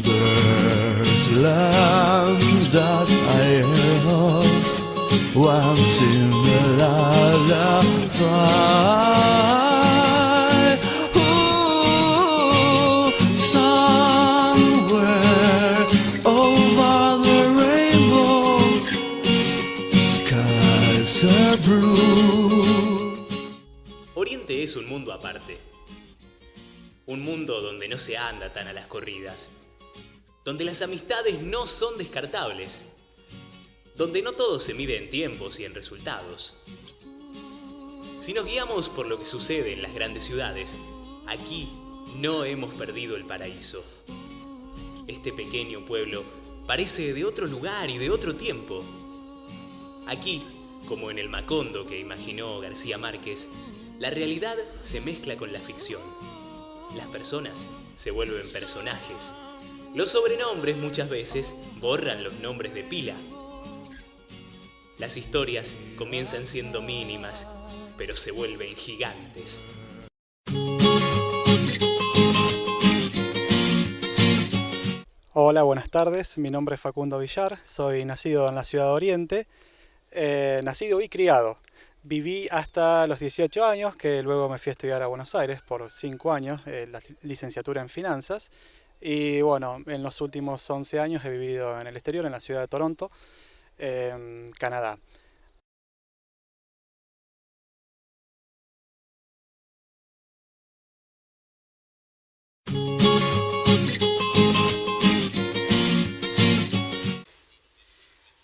There's land that I have once in a lifetime. Ooh, somewhere over the rainbow, skies are blue. Oriente es un mundo aparte. Un mundo donde no se anda tan a las corridas, donde las amistades no son descartables, donde no todo se mide en tiempos y en resultados. Si nos guiamos por lo que sucede en las grandes ciudades, aquí no hemos perdido el paraíso. Este pequeño pueblo parece de otro lugar y de otro tiempo. Aquí, como en el Macondo que imaginó García Márquez, la realidad se mezcla con la ficción. Las personas se vuelven personajes. Los sobrenombres muchas veces borran los nombres de pila. Las historias comienzan siendo mínimas, pero se vuelven gigantes. Hola, buenas tardes. Mi nombre es Facundo Villar. Soy nacido en la ciudad de Oriente, nacido y criado. Viví hasta los 18 años, que luego me fui a estudiar a Buenos Aires por 5 años, la licenciatura en finanzas. Y bueno, en los últimos 11 años he vivido en el exterior, en la ciudad de Toronto, Canadá.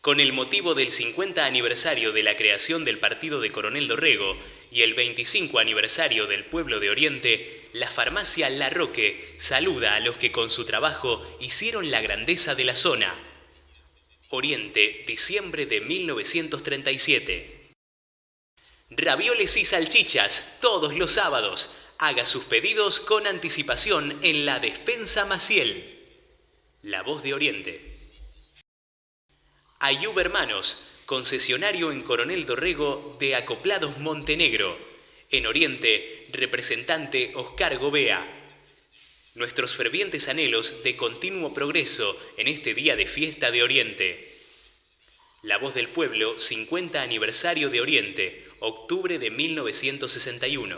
Con el motivo del 50 aniversario de la creación del partido de Coronel Dorrego y el 25 aniversario del pueblo de Oriente, la farmacia La Roque saluda a los que con su trabajo hicieron la grandeza de la zona. Oriente, diciembre de 1937. Ravioles y salchichas todos los sábados. Haga sus pedidos con anticipación en la Despensa Maciel. La Voz de Oriente. Ayub Hermanos, concesionario en Coronel Dorrego de Acoplados Montenegro. En Oriente, representante Oscar Gobea. Nuestros fervientes anhelos de continuo progreso en este día de fiesta de Oriente. La Voz del Pueblo, 50 aniversario de Oriente, octubre de 1961.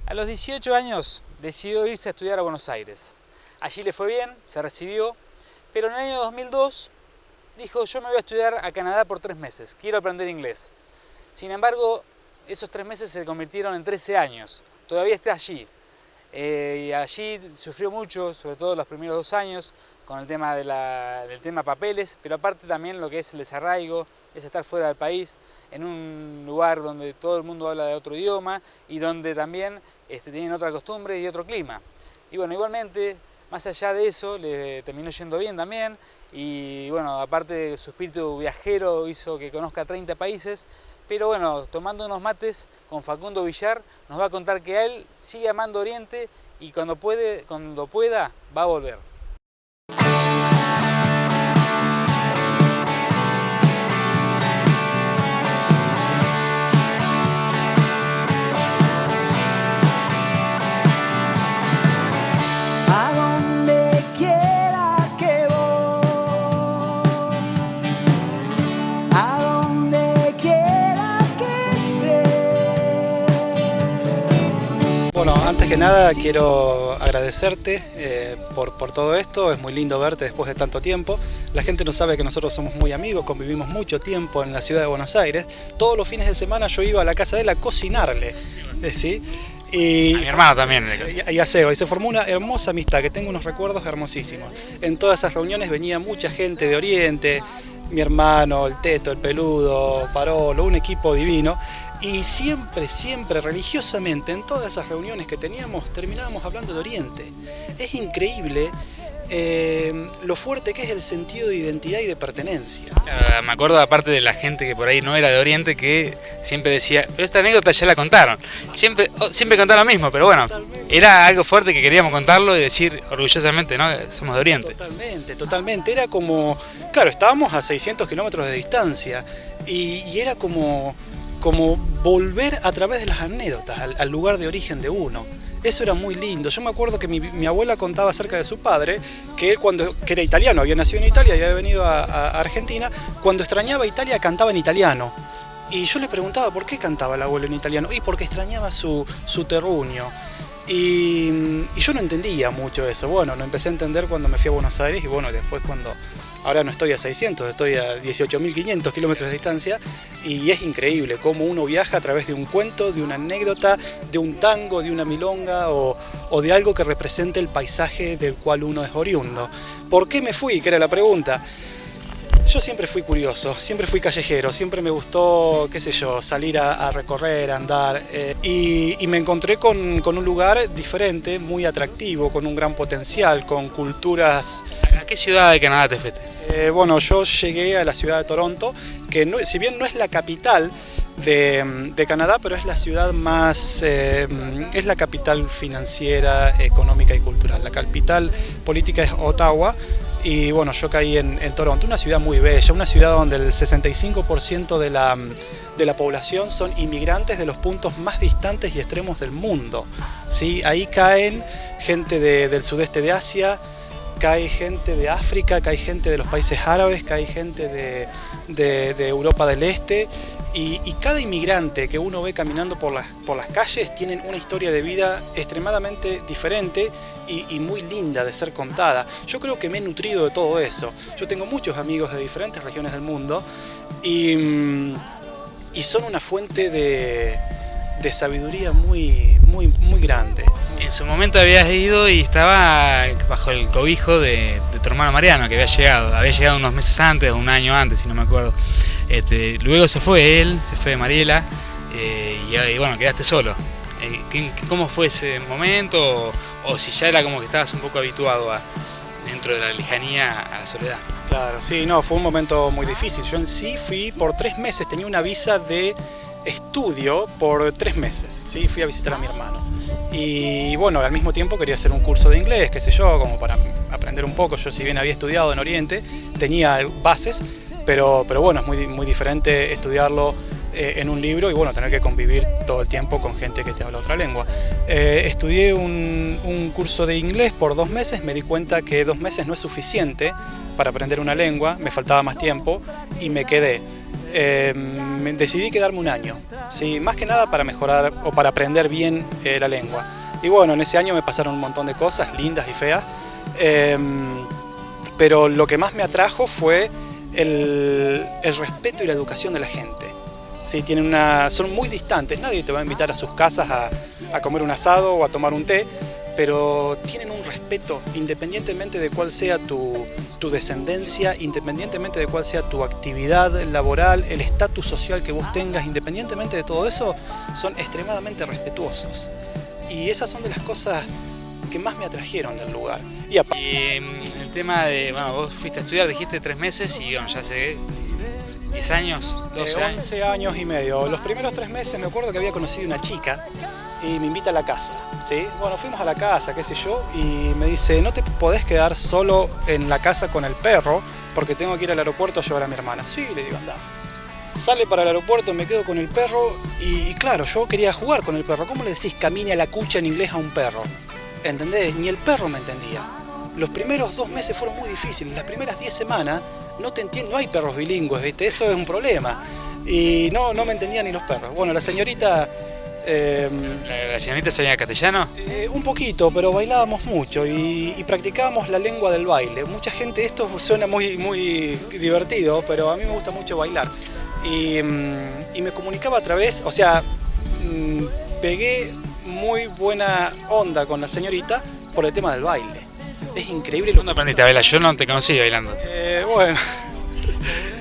A los 18 años decidió irse a estudiar a Buenos Aires. Allí le fue bien, se recibió, pero en el año 2002 dijo: yo me voy a estudiar a Canadá por 3 meses, quiero aprender inglés. Sin embargo, esos 3 meses se convirtieron en 13 años, todavía está allí. Y allí sufrió mucho, sobre todo los primeros 2 años, con el tema del tema papeles, pero aparte también lo que es el desarraigo, es estar fuera del país, en un lugar donde todo el mundo habla de otro idioma y donde también tienen otra costumbre y otro clima. Y bueno, igualmente, más allá de eso, le terminó yendo bien también y bueno, aparte su espíritu viajero hizo que conozca 30 países, pero bueno, tomando unos mates con Facundo Villar, nos va a contar que a él sigue amando Oriente y cuando pueda, va a volver. Bueno, antes que nada quiero agradecerte por todo esto. Es muy lindo verte después de tanto tiempo. La gente no sabe que nosotros somos muy amigos, convivimos mucho tiempo en la ciudad de Buenos Aires. Todos los fines de semana yo iba a la casa de él a cocinarle, ¿sí? Y a mi hermano también. Y a Seba, y se formó una hermosa amistad, que tengo unos recuerdos hermosísimos. En todas esas reuniones venía mucha gente de Oriente, mi hermano, el Teto, el Peludo, Parolo, un equipo divino. Y siempre, religiosamente, en todas esas reuniones que teníamos, terminábamos hablando de Oriente. Es increíble lo fuerte que es el sentido de identidad y de pertenencia. Claro, me acuerdo aparte de la gente que por ahí no era de Oriente, que siempre decía, pero esta anécdota ya la contaron. Siempre contaron lo mismo, pero bueno, totalmente. Era algo fuerte que queríamos contarlo y decir orgullosamente, ¿no? Somos de Oriente. Totalmente. Era como, claro, estábamos a 600 kilómetros de distancia y era como como volver a través de las anécdotas al lugar de origen de uno. Eso era muy lindo. Yo me acuerdo que mi abuela contaba acerca de su padre, que él que era italiano, había nacido en Italia y había venido a Argentina, cuando extrañaba Italia cantaba en italiano. Y yo le preguntaba por qué cantaba el abuelo en italiano, y porque extrañaba su terruño. Y yo no entendía mucho eso. Bueno, lo empecé a entender cuando me fui a Buenos Aires y bueno, después cuando... Ahora no estoy a 600, estoy a 18.500 kilómetros de distancia y es increíble cómo uno viaja a través de un cuento, de una anécdota, de un tango, de una milonga o de algo que represente el paisaje del cual uno es oriundo. ¿Por qué me fui? Que era la pregunta. Yo siempre fui curioso, siempre fui callejero, siempre me gustó, qué sé yo, salir a recorrer, a andar y me encontré con un lugar diferente, muy atractivo, con un gran potencial, con culturas... ¿A qué ciudad de Canadá te fuiste? Bueno, yo llegué a la ciudad de Toronto, que no, si bien no es la capital de Canadá, pero es la ciudad más, es la capital financiera, económica y cultural. La capital política es Ottawa. Y bueno, yo caí en Toronto, una ciudad muy bella, una ciudad donde el 65% de la población son inmigrantes de los puntos más distantes y extremos del mundo. ¿Sí? Ahí caen gente del sudeste de Asia, cae gente de África, cae gente de los países árabes, cae gente de Europa del Este. Y cada inmigrante que uno ve caminando por las calles tienen una historia de vida extremadamente diferente y muy linda de ser contada. Yo creo que me he nutrido de todo eso. Yo tengo muchos amigos de diferentes regiones del mundo y son una fuente de sabiduría muy grande. En su momento habías ido y estaba bajo el cobijo de tu hermano Mariano, que había llegado unos meses antes, o un año antes, si no me acuerdo. Luego se fue él, se fue Mariela, y bueno, quedaste solo. ¿Cómo fue ese momento? O si ya era como que estabas un poco habituado dentro de la lejanía a la soledad. Claro, sí, no, fue un momento muy difícil. Yo en sí fui por 3 meses, tenía una visa de estudio por 3 meses, ¿sí? Fui a visitar a mi hermano. Y bueno, al mismo tiempo quería hacer un curso de inglés, qué sé yo, como para aprender un poco. Yo, si bien había estudiado en Oriente, tenía bases, pero bueno, es muy diferente estudiarlo en un libro y bueno, tener que convivir todo el tiempo con gente que te habla otra lengua. Estudié un curso de inglés por 2 meses, me di cuenta que 2 meses no es suficiente para aprender una lengua, me faltaba más tiempo y me quedé. Decidí quedarme un año, ¿sí? Más que nada para mejorar o para aprender bien la lengua. Y bueno, en ese año me pasaron un montón de cosas lindas y feas, pero lo que más me atrajo fue el respeto y la educación de la gente. Sí, son muy distantes, nadie te va a invitar a sus casas a comer un asado o a tomar un té, pero tienen un respeto independientemente de cuál sea tu descendencia, independientemente de cuál sea tu actividad laboral, el estatus social que vos tengas, independientemente de todo eso, son extremadamente respetuosos. Y esas son de las cosas que más me atrajeron del lugar. Y el tema de, bueno, vos fuiste a estudiar, dijiste 3 meses y bueno, ya hace 10 años, 12 años. 11 años y medio. Los primeros 3 meses me acuerdo que había conocido una chica y me invita a la casa, ¿sí? Bueno, fuimos a la casa, qué sé yo, y me dice, no te podés quedar solo en la casa con el perro porque tengo que ir al aeropuerto a llevar a mi hermana. Sí, le digo, anda. Sale para el aeropuerto, me quedo con el perro y claro, yo quería jugar con el perro. ¿Cómo le decís camine a la cucha en inglés a un perro? ¿Entendés? Ni el perro me entendía. Los primeros 2 meses fueron muy difíciles, las primeras 10 semanas no te entiendo, no hay perros bilingües, ¿viste? Eso es un problema. Y no me entendían ni los perros. Bueno, la señorita... ¿La señorita sabía castellano? Un poquito, pero bailábamos mucho y practicábamos la lengua del baile. Mucha gente, esto suena muy divertido, pero a mí me gusta mucho bailar. Y me comunicaba a través, o sea, pegué muy buena onda con la señorita por el tema del baile. Es increíble. ¿Dónde aprendiste a bailar? Yo no te conocí bailando. Bueno...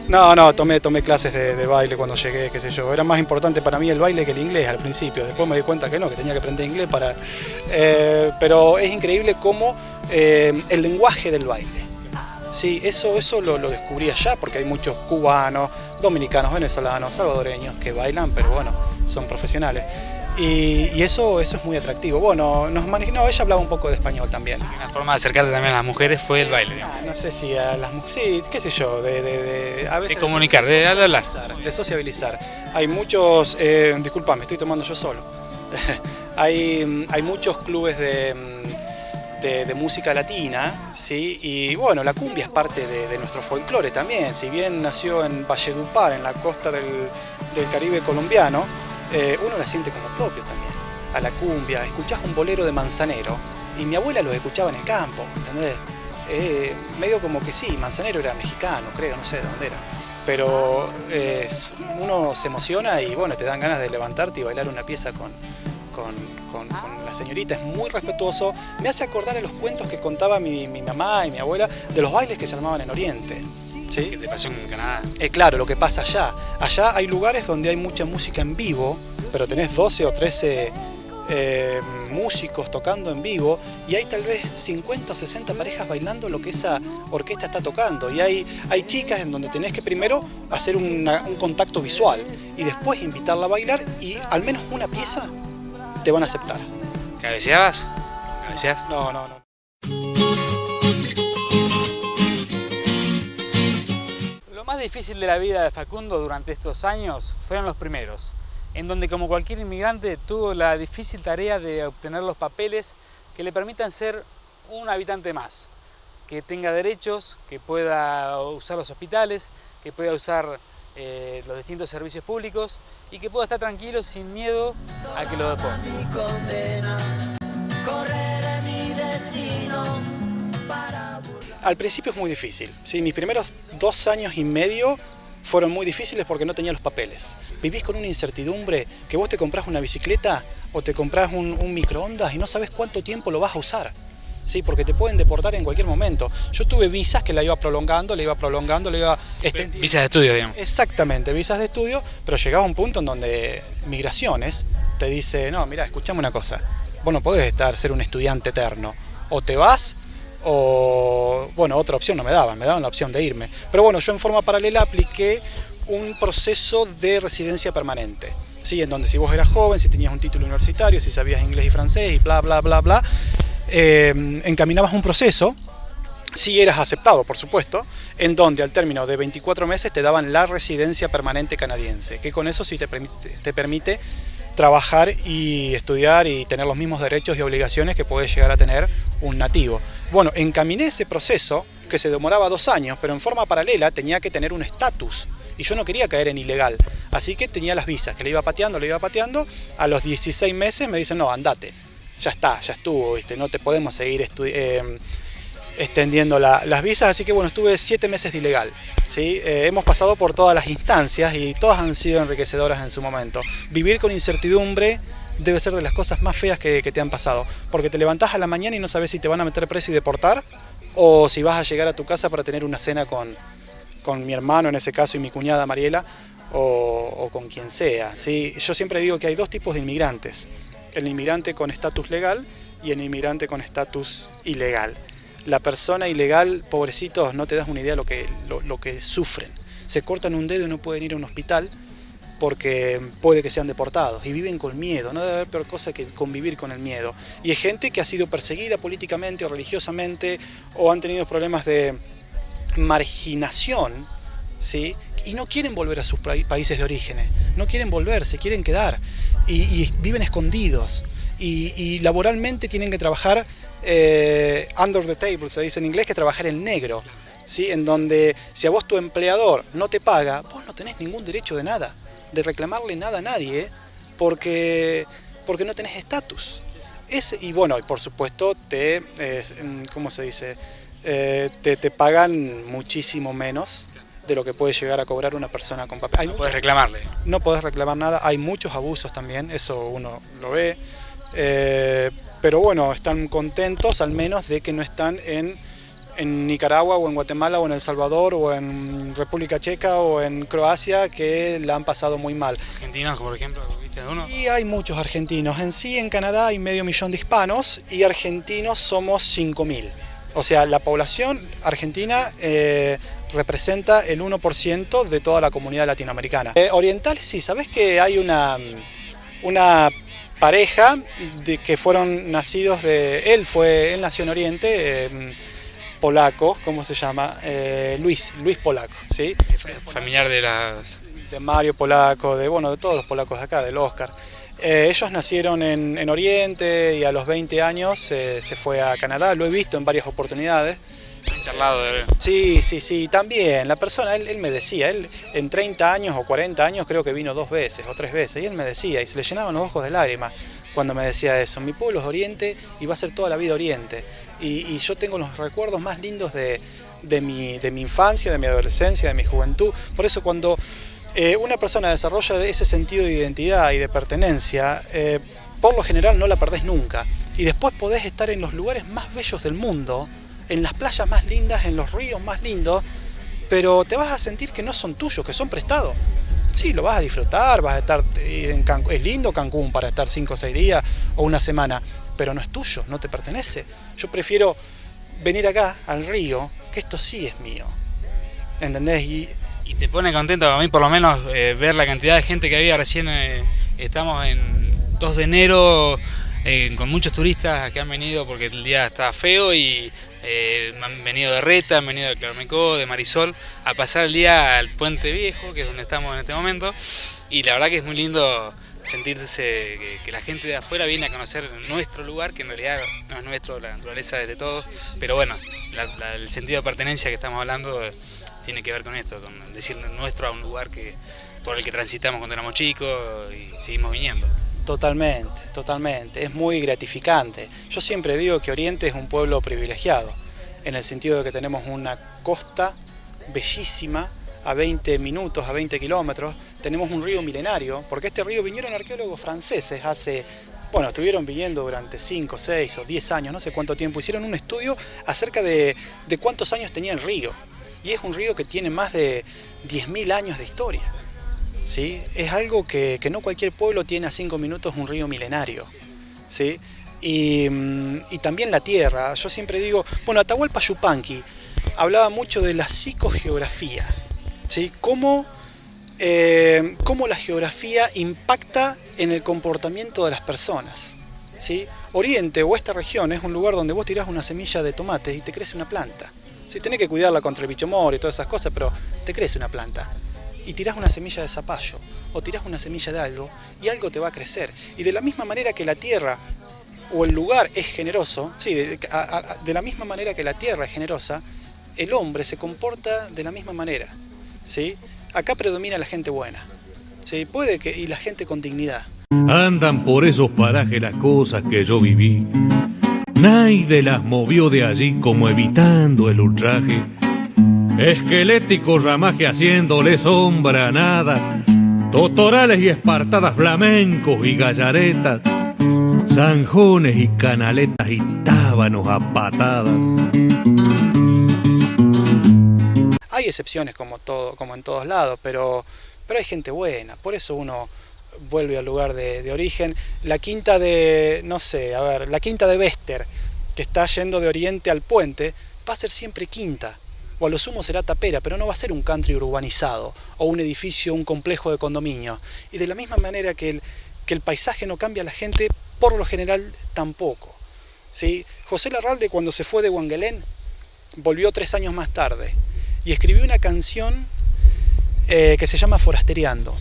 No, tomé clases de baile cuando llegué, qué sé yo. Era más importante para mí el baile que el inglés al principio. Después me di cuenta que no, que tenía que aprender inglés para... pero es increíble cómo el lenguaje del baile. Sí, eso lo descubrí allá porque hay muchos cubanos, dominicanos, venezolanos, salvadoreños que bailan, pero bueno, son profesionales. Y eso es muy atractivo. Bueno, no, ella hablaba un poco de español también. Una forma de acercarte también a las mujeres fue el baile, digamos. No sé si a las mujeres, sí, qué sé yo, a veces De comunicar, de hablar. de sociabilizar. Hay muchos, disculpame, estoy tomando yo solo. hay muchos clubes de música latina, ¿sí? Y bueno, la cumbia es parte de nuestro folclore también. Si bien nació en Valledupar, en la costa del Caribe colombiano, uno la siente como propio también, a la cumbia. Escuchás un bolero de Manzanero, y mi abuela los escuchaba en el campo, ¿entendés? Medio como que sí, Manzanero era mexicano, creo, no sé de dónde era. Pero uno se emociona y bueno, te dan ganas de levantarte y bailar una pieza con la señorita. Es muy respetuoso. Me hace acordar a los cuentos que contaba mi mamá y mi abuela de los bailes que se armaban en Oriente. ¿Sí? ¿Qué te pasó en Canadá? Claro, lo que pasa allá. Allá hay lugares donde hay mucha música en vivo, pero tenés 12 o 13 músicos tocando en vivo, y hay tal vez 50 o 60 parejas bailando lo que esa orquesta está tocando. Y hay chicas en donde tenés que primero hacer un contacto visual y después invitarla a bailar, y al menos una pieza te van a aceptar. ¿Cabeceabas? ¿Cabeceás? No. Lo más difícil de la vida de Facundo durante estos años fueron los primeros, en donde como cualquier inmigrante tuvo la difícil tarea de obtener los papeles que le permitan ser un habitante más, que tenga derechos, que pueda usar los hospitales, que pueda usar los distintos servicios públicos y que pueda estar tranquilo sin miedo a que lo deporten. Al principio es muy difícil, ¿sí? Mis primeros 2 años y medio fueron muy difíciles porque no tenía los papeles. Vivís con una incertidumbre que vos te comprás una bicicleta o te comprás un microondas y no sabés cuánto tiempo lo vas a usar. Sí, porque te pueden deportar en cualquier momento. Yo tuve visas que la iba prolongando, le iba extendiendo. Visas de estudio, digamos. Exactamente, visas de estudio, pero llegaba un punto en donde Migraciones te dice, no, mira, escuchame una cosa, vos no podés ser un estudiante eterno. O te vas, o bueno, otra opción no me daban la opción de irme. Pero bueno, yo en forma paralela apliqué un proceso de residencia permanente. Sí, en donde si vos eras joven, si tenías un título universitario, si sabías inglés y francés y bla, bla, bla, bla, encaminabas un proceso, si eras aceptado, por supuesto, en donde al término de 24 meses te daban la residencia permanente canadiense, que con eso sí te permite trabajar y estudiar y tener los mismos derechos y obligaciones que puede llegar a tener un nativo. Bueno, encaminé ese proceso, que se demoraba 2 años, pero en forma paralela tenía que tener un estatus. Y yo no quería caer en ilegal, así que tenía las visas, que le iba pateando, a los 16 meses me dicen, no, andate, ya está, ya estuvo, ¿viste? No te podemos seguir extendiendo las visas, así que bueno, estuve 7 meses de ilegal, ¿sí? Hemos pasado por todas las instancias y todas han sido enriquecedoras en su momento. Vivir con incertidumbre debe ser de las cosas más feas que te han pasado, porque te levantás a la mañana y no sabes si te van a meter preso y deportar, o si vas a llegar a tu casa para tener una cena con mi hermano en ese caso y mi cuñada Mariela, o con quien sea, ¿sí? Yo siempre digo que hay 2 tipos de inmigrantes: el inmigrante con estatus legal y el inmigrante con estatus ilegal. La persona ilegal, pobrecitos, no te das una idea lo que sufren. Se cortan un dedo y no pueden ir a un hospital porque puede que sean deportados y viven con miedo. No debe haber peor cosa que convivir con el miedo. Y hay gente que ha sido perseguida políticamente o religiosamente, o han tenido problemas de marginación, ¿sí? Y no quieren volver a sus países de origen, no quieren volver, se quieren quedar y viven escondidos y laboralmente tienen que trabajar under the table, se dice en inglés, que trabajar en negro, ¿sí? En donde si a vos tu empleador no te paga, vos no tenés ningún derecho de nada, de reclamarle nada a nadie, porque no tenés estatus. Y bueno, y por supuesto ¿cómo se dice? Te pagan muchísimo menos de lo que puede llegar a cobrar una persona con papel. No podés reclamarle. No podés reclamar nada, hay muchos abusos también, eso uno lo ve, pero bueno, están contentos al menos de que no están en Nicaragua o en Guatemala o en El Salvador o en República Checa o en Croacia, que la han pasado muy mal. ¿Argentinos, por ejemplo? ¿Viste uno? Sí, hay muchos argentinos. En sí, en Canadá hay 500.000 de hispanos y argentinos somos 5.000. O sea, la población argentina representa el 1% de toda la comunidad latinoamericana. Orientales, sí, ¿sabés que hay una pareja que fueron nacidos él nació en Oriente, polaco, ¿cómo se llama? Luis Polaco, ¿sí? Familiar de Mario Polaco, de todos los polacos de acá, del Oscar. Ellos nacieron en Oriente y a los 20 años se fue a Canadá, lo he visto en varias oportunidades. Han charlado de... Sí, también. La persona, él me decía, él en 30 años o 40 años creo que vino 2 veces o 3 veces, y él me decía, y se le llenaban los ojos de lágrimas cuando me decía eso. Mi pueblo es Oriente y va a ser toda la vida Oriente. Y yo tengo los recuerdos más lindos de mi infancia, de mi adolescencia, de mi juventud. Por eso cuando una persona desarrolla ese sentido de identidad y de pertenencia, por lo general no la perdés nunca. Y después podés estar en los lugares más bellos del mundo, en las playas más lindas, en los ríos más lindos, pero te vas a sentir que no son tuyos, que son prestados. Sí, lo vas a disfrutar, vas a estar en Cancún. Es lindo Cancún para estar 5 o 6 días o una semana, pero no es tuyo, no te pertenece. Yo prefiero venir acá, al río, que esto sí es mío. ¿Entendés? Y te pone contento, a mí por lo menos, ver la cantidad de gente que había recién. Estamos en 2 de enero, con muchos turistas que han venido porque el día está feo y han venido de Reta, han venido de Clarmecó, de Marisol, a pasar el día al Puente Viejo, que es donde estamos en este momento, y la verdad que es muy lindo sentirse que la gente de afuera viene a conocer nuestro lugar, que en realidad no es nuestro, la naturaleza es de todos, pero bueno, el sentido de pertenencia que estamos hablando tiene que ver con esto, con decir nuestro a un lugar por el que transitamos cuando éramos chicos y seguimos viniendo. Totalmente, es muy gratificante. Yo siempre digo que Oriente es un pueblo privilegiado, en el sentido de que tenemos una costa bellísima, a 20 minutos, a 20 kilómetros, tenemos un río milenario, porque este río vinieron arqueólogos franceses estuvieron viniendo durante 5, 6 o 10 años, no sé cuánto tiempo, hicieron un estudio acerca de cuántos años tenía el río, y es un río que tiene más de 10.000 años de historia. ¿Sí? Es algo que no cualquier pueblo tiene a 5 minutos un río milenario, ¿sí? Y también la tierra. Yo siempre digo, Atahualpa Yupanqui hablaba mucho de la psicogeografía, ¿sí? Cómo la geografía impacta en el comportamiento de las personas, ¿sí? Oriente o esta región es un lugar donde vos tirás una semilla de tomate y te crece una planta, ¿sí? Tenés que cuidarla contra el bicho moro y todas esas cosas, pero te crece una planta. Y tirás una semilla de zapallo, o tirás una semilla de algo, y algo te va a crecer. Y de la misma manera que la tierra o el lugar es generoso, sí, de la misma manera que la tierra es generosa, el hombre se comporta de la misma manera, ¿sí? Acá predomina la gente buena, ¿sí? Y la gente con dignidad. Andan por esos parajes las cosas que yo viví. Nadie las movió de allí como evitando el ultraje. Esquelético ramaje haciéndole sombra a nada, totorales y espartadas, flamencos y gallaretas, zanjones y canaletas y tábanos a patadas. Hay excepciones como en todos lados, pero hay gente buena, por eso uno vuelve al lugar de origen. La quinta de Bester, que está yendo de Oriente al puente, va a ser siempre quinta. O a lo sumo será tapera, pero no va a ser un country urbanizado, o un edificio, un complejo de condominios. Y de la misma manera que el paisaje no cambia a la gente, por lo general tampoco, ¿sí? José Larralde, cuando se fue de Huanguelén, volvió 3 años más tarde, y escribió una canción que se llama Forastereando.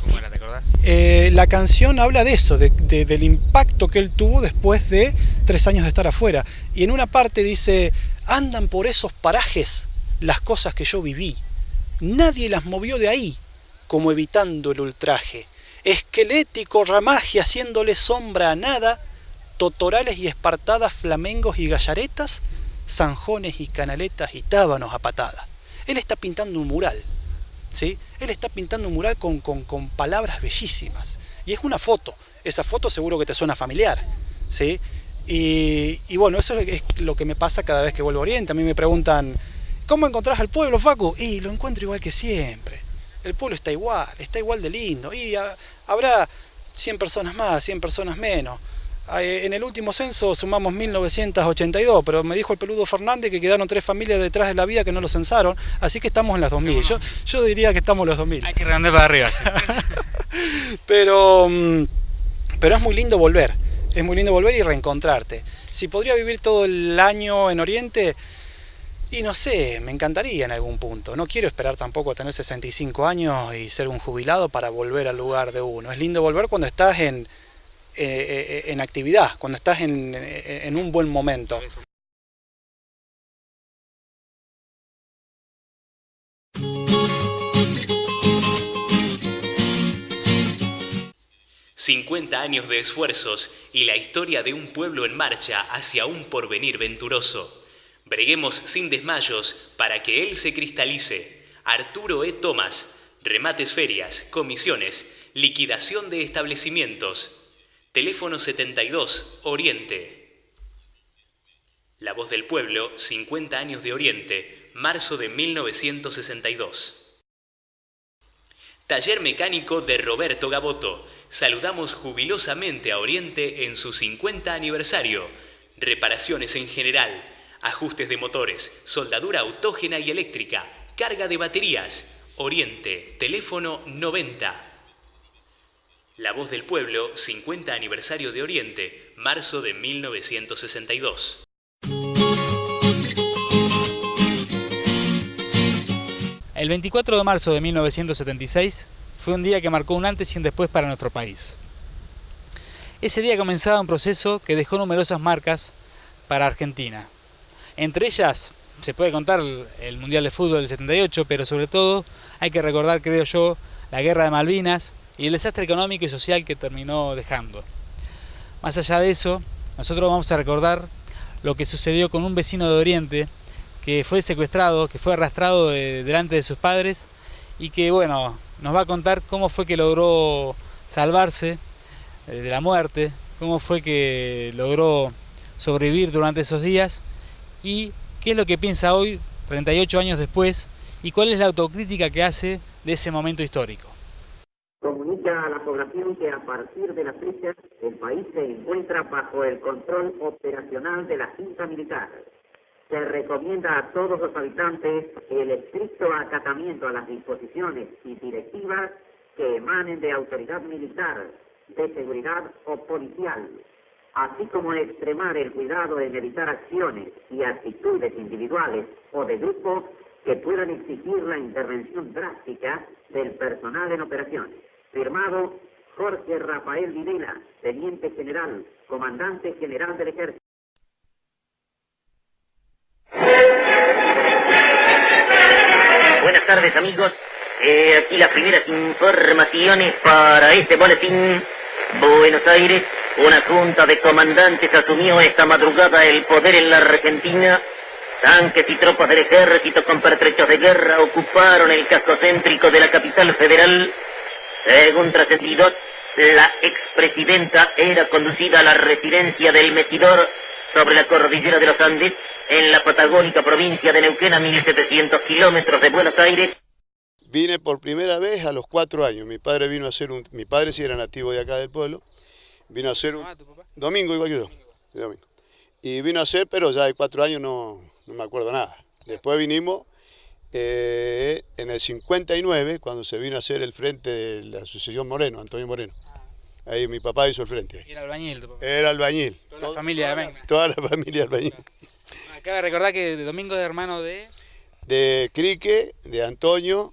¿Cómo era, te acordás? La canción habla de eso, del impacto que él tuvo después de 3 años de estar afuera. Y en una parte dice: andan por esos parajes las cosas que yo viví. Nadie las movió de ahí, como evitando el ultraje. Esquelético ramaje haciéndole sombra a nada, totorales y espartadas, flamengos y gallaretas, zanjones y canaletas y tábanos a patadas. Él está pintando un mural, ¿sí? Él está pintando un mural con palabras bellísimas. Y es una foto. Esa foto seguro que te suena familiar, ¿sí? Y eso es lo que me pasa cada vez que vuelvo a Oriente. A mí me preguntan: ¿cómo encontrás al pueblo, Facu? Y lo encuentro igual que siempre. El pueblo está igual de lindo. Y habrá 100 personas más, 100 personas menos. En el último censo sumamos 1982, pero me dijo el peludo Fernández que quedaron 3 familias detrás de la vía que no lo censaron, así que estamos en las 2000. No. Yo diría que estamos en los 2000. Hay que redondear para arriba. ¿Sí? Pero pero es muy lindo volver. Es muy lindo volver y reencontrarte. Si podría vivir todo el año en Oriente, y no sé, me encantaría en algún punto. No quiero esperar tampoco a tener 65 años y ser un jubilado para volver al lugar de uno. Es lindo volver cuando estás en actividad, cuando estás en un buen momento. 50 años de esfuerzos y la historia de un pueblo en marcha hacia un porvenir venturoso. Breguemos sin desmayos para que él se cristalice. Arturo E. Tomás, remates ferias, comisiones, liquidación de establecimientos. Teléfono 72, Oriente. La Voz del Pueblo, 50 años de Oriente, marzo de 1962. Taller mecánico de Roberto Gaboto. Saludamos jubilosamente a Oriente en su 50 aniversario. Reparaciones en general, ajustes de motores, soldadura autógena y eléctrica, carga de baterías. Oriente, teléfono 90. La Voz del Pueblo, 50 aniversario de Oriente, marzo de 1962. El 24 de marzo de 1976 fue un día que marcó un antes y un después para nuestro país. Ese día comenzaba un proceso que dejó numerosas marcas para Argentina. Entre ellas se puede contar el Mundial de Fútbol del 78, pero sobre todo hay que recordar, creo yo, la Guerra de Malvinas y el desastre económico y social que terminó dejando. Más allá de eso, nosotros vamos a recordar lo que sucedió con un vecino de Oriente que fue secuestrado, que fue arrastrado delante de sus padres y que, bueno, nos va a contar cómo fue que logró salvarse de la muerte, cómo fue que logró sobrevivir durante esos días y qué es lo que piensa hoy, 38 años después, y cuál es la autocrítica que hace de ese momento histórico. Comunica a la población que a partir de la fecha el país se encuentra bajo el control operacional de la Junta Militar. Se recomienda a todos los habitantes el estricto acatamiento a las disposiciones y directivas que emanen de autoridad militar, de seguridad o policial, así como extremar el cuidado en evitar acciones y actitudes individuales o de grupo que puedan exigir la intervención drástica del personal en operaciones. Firmado Jorge Rafael Videla, Teniente General, Comandante General del Ejército. Buenas tardes, amigos. Aquí las primeras informaciones para este boletín. Buenos Aires, una junta de comandantes asumió esta madrugada el poder en la Argentina. Tanques y tropas del ejército con pertrechos de guerra ocuparon el casco céntrico de la capital federal. Según trascendido, la expresidenta era conducida a la residencia del Mejidor sobre la cordillera de los Andes, en la patagónica provincia de Neuquén, a 1700 kilómetros de Buenos Aires. Vine por primera vez a los 4 años. Mi padre vino a hacer mi padre sí era nativo de acá del pueblo. Vino a hacer un domingo igual que yo. Domingo. Y vino a hacer, pero ya de 4 años no me acuerdo nada. Después vinimos en el 59, cuando se vino a hacer el frente de la Asociación Moreno, Antonio Moreno. Ahí mi papá hizo el frente. Era albañil tu papá. Era albañil. Toda la familia de Benga. Toda la familia albañil. Acaba de recordar que de Domingo es hermano de... De Crique, de Antonio,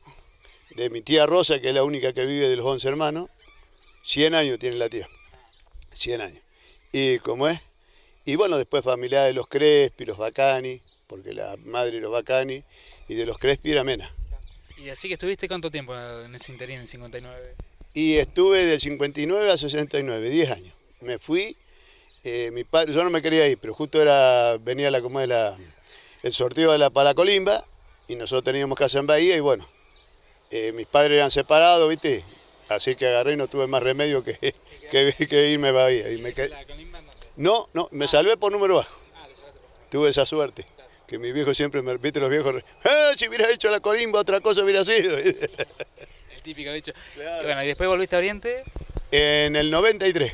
de mi tía Rosa, que es la única que vive de los 11 hermanos. 100 años tiene la tía. 100 años. ¿Y cómo es? Y bueno, después familia de los Crespi, los Bacani, porque la madre de los Bacani, y de los Crespi era Mena. ¿Y así que estuviste cuánto tiempo en ese interín, en el 59? Y estuve del 59 al 69, 10 años. Me fui, mi padre, yo no me quería ir, pero justo venía el sorteo de la Paracolimba, y nosotros teníamos casa en Bahía, y bueno, mis padres eran separados, ¿viste? Así que agarré y no tuve más remedio que irme a Bahía. Y me quedé... No, me salvé por número bajo. Tuve esa suerte. Que mi viejo siempre me viste los viejos, si hubieras hecho la colimba, otra cosa hubiera sido. El típico dicho. Claro. Y bueno, ¿y después volviste a Oriente? En el 93.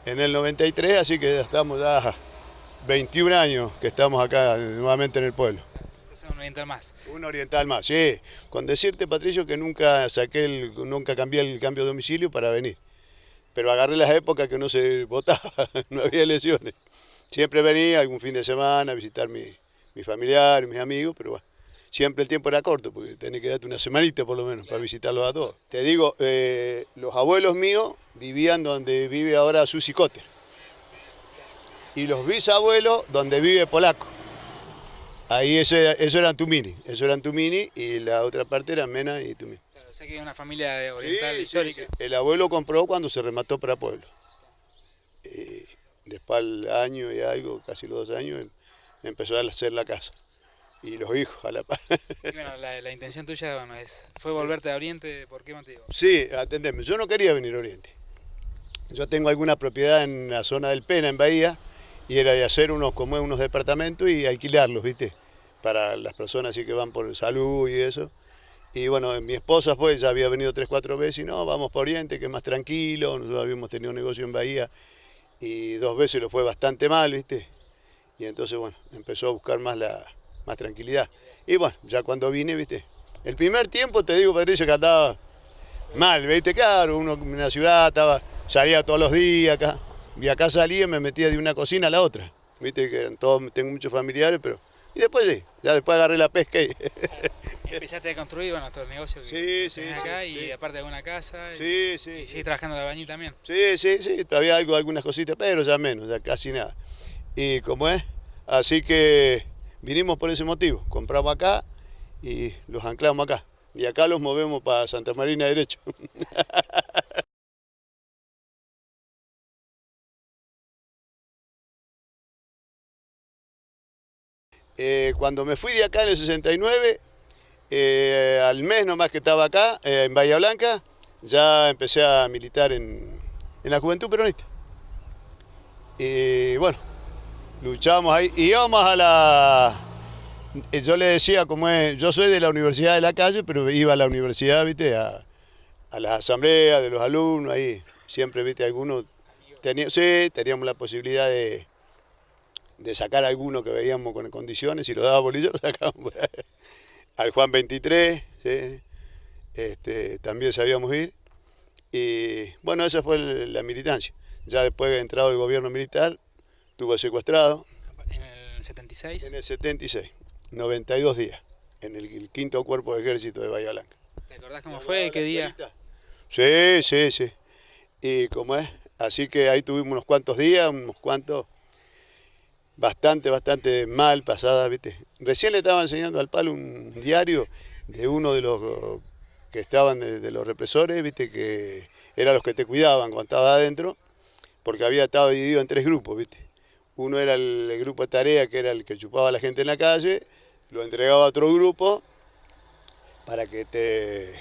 En el 93, así que ya estamos 21 años que estamos acá nuevamente en el pueblo. Un oriental más. Un oriental más, sí. Con decirte, Patricio, que nunca cambié el cambio de domicilio para venir. pero agarré las épocas que no se votaba, no había elecciones. Siempre venía algún fin de semana a visitar mis familiares, mis amigos, pero bueno, siempre el tiempo era corto, porque tenés que darte una semanita por lo menos para visitarlos a todos. Te digo, los abuelos míos vivían donde vive ahora Susi Cotter, y los bisabuelos donde vive Polaco. Ahí eso era Antumini, y la otra parte era Mena y Tumini. Claro, o sea que es una familia oriental histórica. Sí. El abuelo compró cuando se remató para Pueblo. Después al año y algo, casi los 2 años, empezó a hacer la casa. Y los hijos a la par. Y bueno, la intención tuya bueno, fue volverte a Oriente, ¿por qué motivo? Sí, atendeme, yo no quería venir a Oriente. Yo tengo alguna propiedad en la zona del Pena, en Bahía, y era de hacer unos departamentos y alquilarlos, ¿viste? Para las personas así que van por salud y eso. Y bueno, mi esposa pues ya había venido 3 o 4 veces y no, vamos para Oriente, que es más tranquilo. Nosotros habíamos tenido un negocio en Bahía y 2 veces lo fue bastante mal, ¿viste? Y entonces, bueno, empezó a buscar más tranquilidad. Y bueno, ya cuando vine, ¿viste? El primer tiempo, te digo, Patricia, que andaba mal, ¿viste? Claro, uno en la ciudad salía todos los días acá. Y acá salía y me metía de una cocina a la otra. ¿Viste? Que eran todos, tengo muchos familiares, pero... Y después sí, ya después agarré la pesca y... Empezaste a construir, bueno, todo el negocio que tenés acá y aparte de una casa. Y sigues trabajando de albañil también. Sí, todavía algunas cositas, pero ya menos, ya casi nada. Y como es, así que vinimos por ese motivo, compramos acá y los anclamos acá. Y acá los movemos para Santa Marina derecho. Cuando me fui de acá en el 69, al mes nomás que estaba acá, en Bahía Blanca, ya empecé a militar en la Juventud Peronista. Y bueno, luchamos ahí, y íbamos yo le decía, yo soy de la Universidad de la Calle, pero iba a la universidad, ¿viste? A las asambleas de los alumnos, ahí siempre, ¿viste? Algunos teníamos la posibilidad de sacar a alguno que veíamos con condiciones, y lo daba bolillo, lo sacábamos. Al Juan 23, ¿sí? También sabíamos ir. Y bueno, esa fue la militancia. Ya después de entrado el gobierno militar, estuvo secuestrado. ¿En el 76? En el 76, 92 días, en el 5º Cuerpo de Ejército de Bahía Blanca. ¿Te acordás cómo fue? ¿Qué día? Sí. Y cómo es, así que ahí tuvimos unos cuantos días, bastante mal pasada, ¿viste? Recién le estaba enseñando al Palo un diario de uno de los que estaban de los represores, ¿viste? Que eran los que te cuidaban cuando estabas adentro, porque había estado dividido en 3 grupos, ¿viste? Uno era el grupo de tarea, que era el que chupaba a la gente en la calle, lo entregaba a otro grupo para que te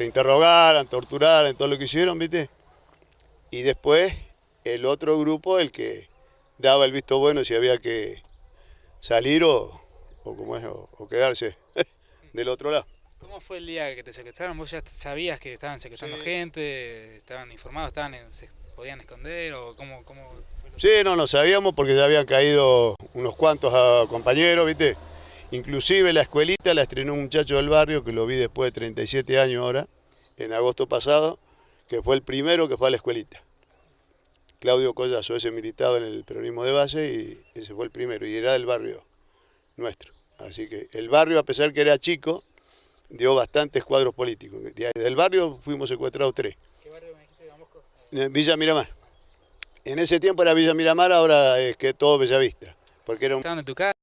interrogaran, torturaran, todo lo que hicieron, ¿viste? Y después el otro grupo, el que daba el visto bueno si había que salir o quedarse del otro lado. ¿Cómo fue el día que te secuestraron? ¿Vos ya sabías que estaban secuestrando gente? ¿Estaban informados? ¿Se podían esconder? ¿O cómo fue lo... Sí, no, lo sabíamos porque ya habían caído unos cuantos compañeros, ¿viste? Inclusive la escuelita la estrenó un muchacho del barrio, que lo vi después de 37 años ahora, en agosto pasado, que fue el primero que fue a la escuelita. Claudio Collazo, ese militaba en el peronismo de base y ese fue el primero, y era del barrio nuestro. Así que el barrio, a pesar que era chico, dio bastantes cuadros políticos. Del barrio fuimos secuestrados 3. ¿Qué barrio me dijiste, Don Bosco? Villa Miramar. En ese tiempo era Villa Miramar, ahora es que todo Bellavista. Porque era ¿Estaban en tu casa?